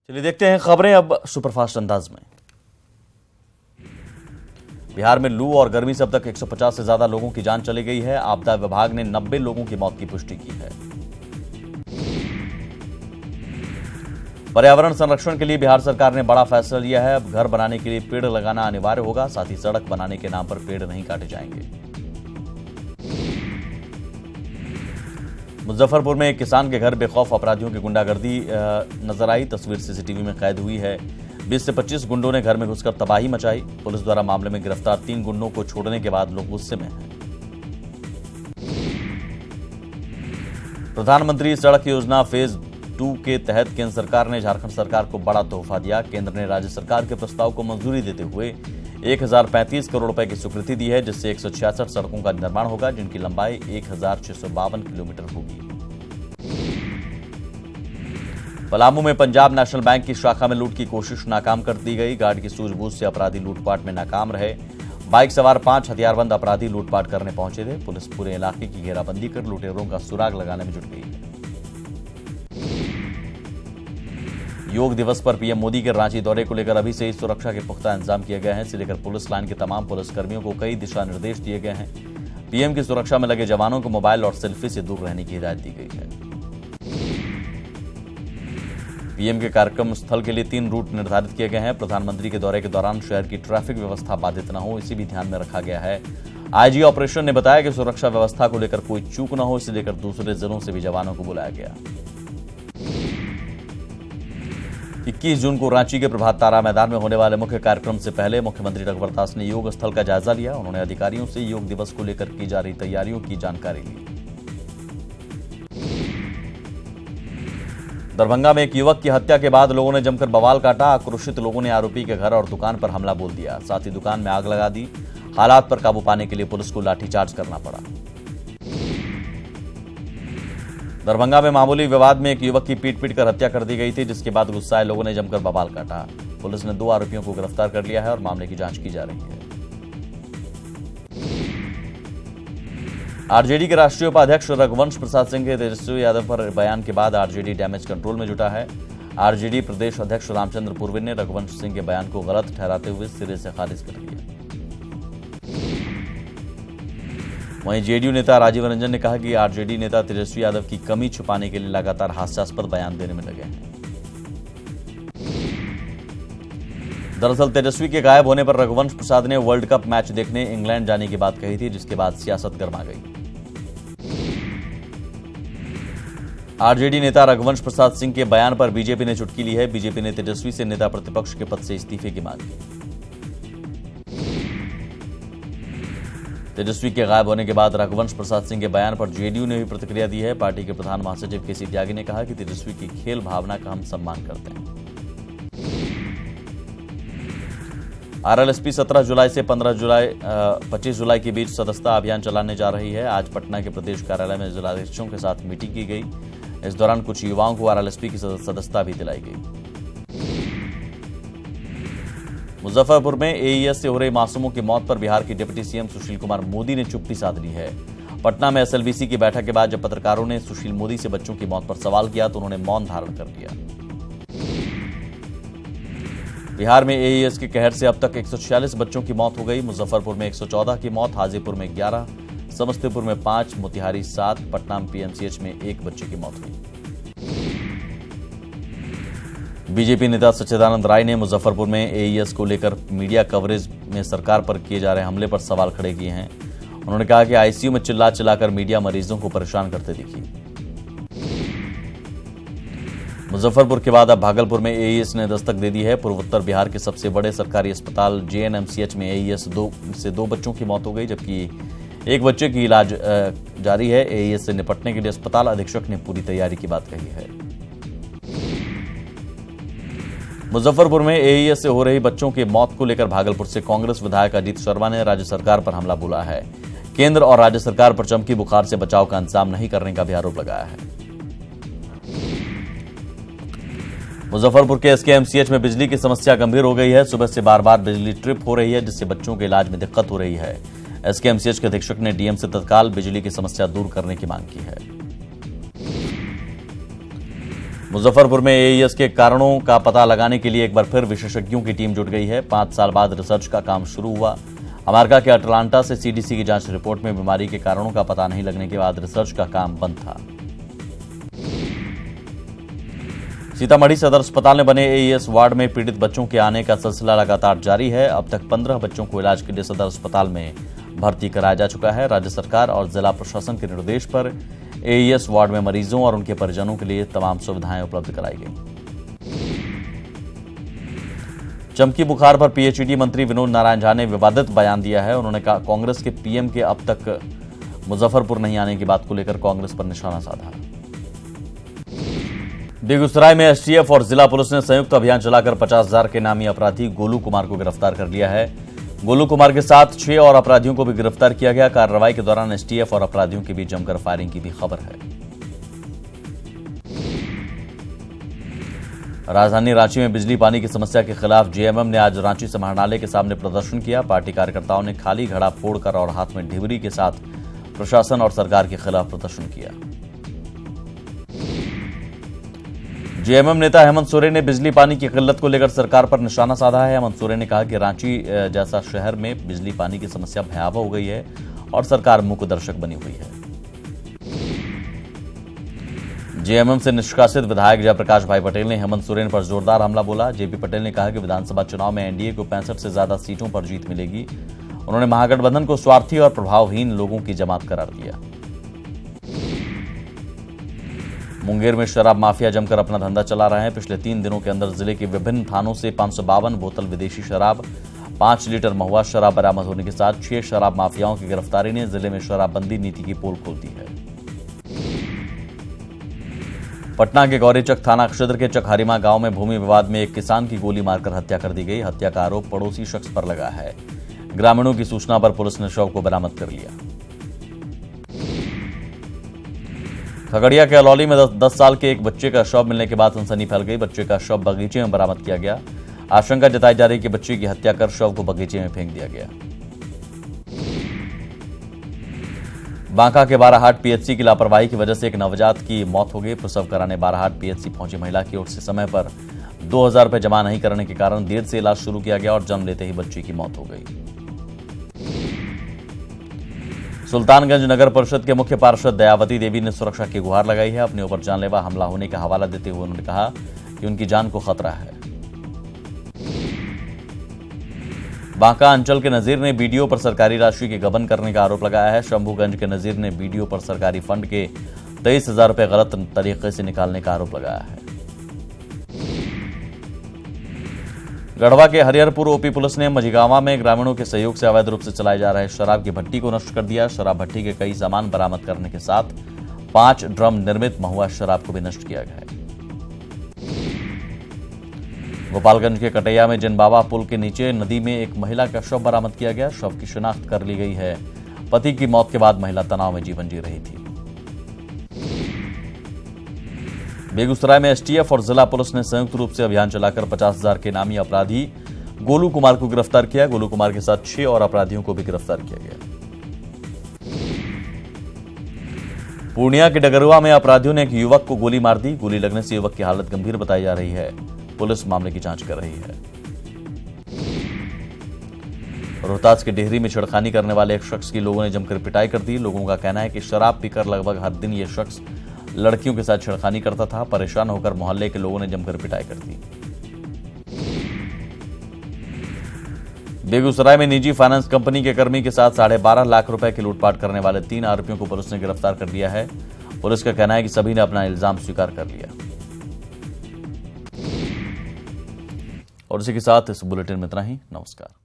चलिए देखते हैं खबरें अब सुपरफास्ट अंदाज में। बिहार में लू और गर्मी से अब तक 150 से ज्यादा लोगों की जान चली गई है। आपदा विभाग ने 90 लोगों की मौत की पुष्टि की है। पर्यावरण संरक्षण के लिए बिहार सरकार ने बड़ा फैसला लिया है। अब घर बनाने के लिए पेड़ लगाना अनिवार्य होगा। साथ ही सड़क बनाने के नाम पर पेड़ नहीं काटे जाएंगे। मुजफ्फरपुर में एक किसान के घर बेखौफ अपराधियों की गुंडागर्दी नजर आई। तस्वीर सीसीटीवी में कैद हुई है। 20 से 25 गुंडों ने घर में घुसकर तबाही मचाई। पुलिस द्वारा मामले में गिरफ्तार 3 गुंडों को छोड़ने के बाद लोग गुस्से में हैं। प्रधानमंत्री सड़क योजना फेज 2 के तहत केंद्र सरकार ने झारखंड सरकार को बड़ा तोहफा दिया। केंद्र ने राज्य सरकार के प्रस्ताव को मंजूरी देते हुए 1035 करोड़ रुपए की स्वीकृति दी है, जिससे 166 सड़कों का निर्माण होगा, जिनकी लंबाई 1652 किलोमीटर होगी। पलामू में पंजाब नेशनल बैंक की शाखा में लूट की कोशिश नाकाम कर दी गई। गार्ड की सूझबूझ से अपराधी लूटपाट में नाकाम रहे। बाइक सवार 5 हथियारबंद अपराधी लूटपाट करने पहुंचे थे। पुलिस पूरे इलाके की घेराबंदी कर लुटेरों का सुराग लगाने में जुट गई है। योग दिवस पर पीएम मोदी के रांची दौरे को लेकर अभी से ही सुरक्षा के पुख्ता इंतजाम किए गए हैं। इसे लेकर पुलिस लाइन के तमाम पुलिसकर्मियों को कई दिशा निर्देश दिए गए हैं। पीएम की सुरक्षा में लगे जवानों को मोबाइल और सेल्फी से दूर रहने की हिदायत दी गई है। पीएम के कार्यक्रम स्थल के लिए 3 रूट निर्धारित किए गए हैं। प्रधानमंत्री के दौरे के दौरान शहर की ट्रैफिक व्यवस्था बाधित न हो, इसी भी ध्यान में रखा गया है। आईजी ऑपरेशन ने बताया कि सुरक्षा व्यवस्था को लेकर कोई चूक न हो, इसे लेकर दूसरे जिलों से भी जवानों को बुलाया गया। 21 जून को रांची के प्रभात तारा मैदान में होने वाले मुख्य कार्यक्रम से पहले मुख्यमंत्री रघुवर दास ने योग स्थल का जायजा लिया। उन्होंने अधिकारियों से योग दिवस को लेकर की जा रही तैयारियों की जानकारी ली। दरभंगा में एक युवक की हत्या के बाद लोगों ने जमकर बवाल काटा। आक्रोशित लोगों ने आरोपी के घर और दुकान पर हमला बोल दिया, साथ ही दुकान में आग लगा दी। हालात पर काबू पाने के लिए पुलिस को लाठीचार्ज करना पड़ा। दरभंगा में मामूली विवाद में एक युवक की पीट कर हत्या कर दी गई थी, जिसके बाद गुस्साए लोगों ने जमकर बवाल काटा। पुलिस ने 2 आरोपियों को गिरफ्तार कर लिया है और मामले की जांच की जा रही है। आरजेडी के राष्ट्रीय उपाध्यक्ष रघुवंश प्रसाद सिंह के तेजस्वी यादव पर बयान के बाद आरजेडी डैमेज कंट्रोल में जुटा है। आरजेडी प्रदेश अध्यक्ष रामचंद्र पूर्वे ने रघुवंश सिंह के बयान को गलत ठहराते हुए सिरे से खारिज कर दिया। वहीं जेडीयू नेता राजीव रंजन ने कहा कि आरजेडी नेता तेजस्वी यादव की कमी छुपाने के लिए लगातार हास्यास्पद बयान देने में लगे हैं। दरअसल तेजस्वी के गायब होने पर रघुवंश प्रसाद ने वर्ल्ड कप मैच देखने इंग्लैंड जाने की बात कही थी, जिसके बाद सियासत गर्मा गई। आरजेडी नेता रघुवंश प्रसाद सिंह के बयान पर बीजेपी ने चुटकी ली है। बीजेपी ने तेजस्वी से नेता प्रतिपक्ष के पद से इस्तीफे की मांग की। तेजस्वी के गायब होने के बाद रघुवंश प्रसाद सिंह के बयान पर जेडीयू ने भी प्रतिक्रिया दी है। पार्टी के प्रधान महासचिव केसी त्यागी ने कहा कि तेजस्वी की खेल भावना का हम सम्मान करते हैं। आरएलएसपी 17 जुलाई से 25 जुलाई के बीच सदस्यता अभियान चलाने जा रही है। आज पटना के प्रदेश कार्यालय में जिलाध्यक्षों के साथ मीटिंग की गई। इस दौरान कुछ युवाओं को आरएलएसपी की सदस्यता भी दिलाई गई। मुजफ्फरपुर में एईएस से हो रही मासूमों की मौत पर बिहार के डिप्टी सीएम सुशील कुमार मोदी ने चुप्पी साध ली है। पटना में एसएलबीसी की बैठक के बाद जब पत्रकारों ने सुशील मोदी से बच्चों की मौत पर सवाल किया तो उन्होंने मौन धारण कर लिया। बिहार में एईएस के कहर से अब तक 146 बच्चों की मौत हो गई। मुजफ्फरपुर में 114 की मौत, हाजीपुर में 11, समस्तीपुर में 5, मोतिहारी 7, पटना में पीएमसीएच में 1 बच्चे की मौत हुई। बीजेपी नेता सच्चिदानंद राय ने मुजफ्फरपुर में एईएस को लेकर मीडिया कवरेज में सरकार पर किए जा रहे हमले पर सवाल खड़े किए हैं। उन्होंने कहा कि आईसीयू में चिल्ला चिल्लाकर मीडिया मरीजों को परेशान करते दिखी। मुजफ्फरपुर के बाद अब भागलपुर में एईएस ने दस्तक दे दी है। पूर्वोत्तर बिहार के सबसे बड़े सरकारी अस्पताल जेएनएमसीएच में एईएस से 2 बच्चों की मौत हो गई, जबकि 1 बच्चे की इलाज जारी है। एईएस से निपटने के लिए अस्पताल अधीक्षक ने पूरी तैयारी की बात कही है। मुजफ्फरपुर में एईएस से हो रही बच्चों की मौत को लेकर भागलपुर से कांग्रेस विधायक अजीत शर्मा ने राज्य सरकार पर हमला बोला है। केंद्र और राज्य सरकार पर चमकी बुखार से बचाव का इंतजाम नहीं करने का भी आरोप लगाया है। मुजफ्फरपुर के एसकेएमसीएच में बिजली की समस्या गंभीर हो गई है। सुबह से बार-बार बिजली ट्रिप हो रही है, जिससे बच्चों के इलाज में दिक्कत हो रही है। एसकेएमसीएच के अधीक्षक ने डीएम से तत्काल बिजली की समस्या दूर करने की मांग की है। मुजफ्फरपुर में एईएस के कारणों का पता लगाने के लिए एक बार फिर विशेषज्ञों की टीम जुट गई है। 5 साल बाद रिसर्च का काम शुरू हुआ। अमेरिका के अटलांटा से सीडीसी की जांच रिपोर्ट में बीमारी के कारणों का पता नहीं लगने के बाद रिसर्च का काम बंद था। सीतामढ़ी सदर अस्पताल में बने एईएस वार्ड में पीड़ित बच्चों के आने का सिलसिला लगातार जारी है। अब तक 15 बच्चों को इलाज के लिए सदर अस्पताल में भर्ती कराया जा चुका है। राज्य सरकार और जिला प्रशासन के निर्देश पर एईएस वार्ड में मरीजों और उनके परिजनों के लिए तमाम सुविधाएं उपलब्ध कराई गई। चमकी बुखार पर पीएचईडी मंत्री विनोद नारायण झा ने विवादित बयान दिया है। उन्होंने कहा कांग्रेस के पीएम के अब तक मुजफ्फरपुर नहीं आने की बात को लेकर कांग्रेस पर निशाना साधा। बेगूसराय में एसटीएफ और जिला पुलिस ने संयुक्त अभियान चलाकर 50,000 के नामी अपराधी गोलू कुमार को गिरफ्तार कर लिया है। गोलू कुमार के साथ 6 और अपराधियों को भी गिरफ्तार किया गया। कार्रवाई के दौरान एसटीएफ और अपराधियों के बीच जमकर फायरिंग की भी खबर है। राजधानी रांची में बिजली पानी की समस्या के खिलाफ जेएमएम ने आज रांची समाहरणालय के सामने प्रदर्शन किया। पार्टी कार्यकर्ताओं ने खाली घड़ा फोड़कर और हाथ में ढिबरी के साथ प्रशासन और सरकार के खिलाफ प्रदर्शन किया। जेएमएम नेता हेमंत सोरेन ने बिजली पानी की किल्लत को लेकर सरकार पर निशाना साधा है। हेमंत सोरेन ने कहा कि रांची जैसा शहर में बिजली पानी की समस्या भयावह हो गई है और सरकार मूकदर्शक बनी हुई है। जेएमएम से निष्कासित विधायक जयप्रकाश भाई पटेल ने हेमंत सोरेन पर जोरदार हमला बोला। जेपी पटेल ने कहा कि विधानसभा चुनाव में एनडीए को 65 से ज्यादा सीटों पर जीत मिलेगी। उन्होंने महागठबंधन को स्वार्थी और प्रभावहीन लोगों की जमात करार दिया। मुंगेर में शराब माफिया जमकर अपना धंधा चला रहे हैं। पिछले 3 दिनों के अंदर जिले के विभिन्न थानों से 552 बोतल विदेशी शराब, 5 लीटर महुआ शराब बरामद होने के साथ 6 शराब माफियाओं की गिरफ्तारी ने जिले में शराबबंदी नीति की पोल खोल दी है। पटना के गौरीचक थाना क्षेत्र के चकहरीमा गांव में भूमि विवाद में एक किसान की गोली मारकर हत्या कर दी गई। हत्या का आरोप पड़ोसी शख्स पर लगा है। ग्रामीणों की सूचना पर पुलिस ने शव को बरामद कर लिया। खगड़िया के अलौली में 10 साल के एक बच्चे का शव मिलने के बाद सनसनी फैल गई। बच्चे का शव बगीचे में बरामद किया गया। आशंका जताई जा रही कि बच्चे की हत्या कर शव को बगीचे में फेंक दिया गया। बांका के बाराहाट पीएचसी की लापरवाही की वजह से एक नवजात की मौत हो गई। प्रसव कराने बाराहाट पीएचसी पहुंची महिला की ओर से समय पर 2000 रुपए जमा नहीं करने के कारण देर से इलाज शुरू किया गया और जन्म लेते ही बच्चे की मौत हो गई। सुल्तानगंज नगर परिषद के मुख्य पार्षद दयावती देवी ने सुरक्षा की गुहार लगाई है। अपने ऊपर जानलेवा हमला होने का हवाला देते हुए उन्होंने कहा कि उनकी जान को खतरा है। बांका अंचल के नजीर ने बीडीओ पर सरकारी राशि के गबन करने का आरोप लगाया है। शंभूगंज के नजीर ने बीडीओ पर सरकारी फंड के 23,000 रुपए गलत तरीके से निकालने का आरोप लगाया है। गढ़वा के हरिहरपुर ओपी पुलिस ने मझिगावा में ग्रामीणों के सहयोग से अवैध रूप से चलाए जा रहे शराब की भट्टी को नष्ट कर दिया। शराब भट्टी के कई सामान बरामद करने के साथ 5 ड्रम निर्मित महुआ शराब को भी नष्ट किया गया है। गोपालगंज के कटैया में जिनबाबा पुल के नीचे नदी में एक महिला का शव बरामद किया गया। शव की शिनाख्त कर ली गई है। पति की मौत के बाद महिला तनाव में जीवन जी रही थी। बेगूसराय में एसटीएफ और जिला पुलिस ने संयुक्त रूप से अभियान चलाकर 50,000 के नामी अपराधी गोलू कुमार को गिरफ्तार किया। गोलू कुमार के साथ 6 और अपराधियों को भी गिरफ्तार किया गया। पूर्णिया के डगरुआ में अपराधियों ने एक युवक को गोली मार दी। गोली लगने से युवक की हालत गंभीर बताई जा रही है। पुलिस मामले की जांच कर रही है। रोहतास के डेहरी में छेड़खानी करने वाले एक शख्स की लोगों ने जमकर पिटाई कर दी। लोगों का कहना है कि शराब पीकर लगभग हर दिन यह शख्स लड़कियों के साथ छेड़खानी करता था। परेशान होकर मोहल्ले के लोगों ने जमकर पिटाई कर दी। बेगूसराय में निजी फाइनेंस कंपनी के कर्मी के साथ 12.5 लाख रुपए की लूटपाट करने वाले 3 आरोपियों को पुलिस ने गिरफ्तार कर लिया है। पुलिस का कहना है कि सभी ने अपना इल्जाम स्वीकार कर लिया। और इसी के साथ इस बुलेटिन में इतना ही। नमस्कार।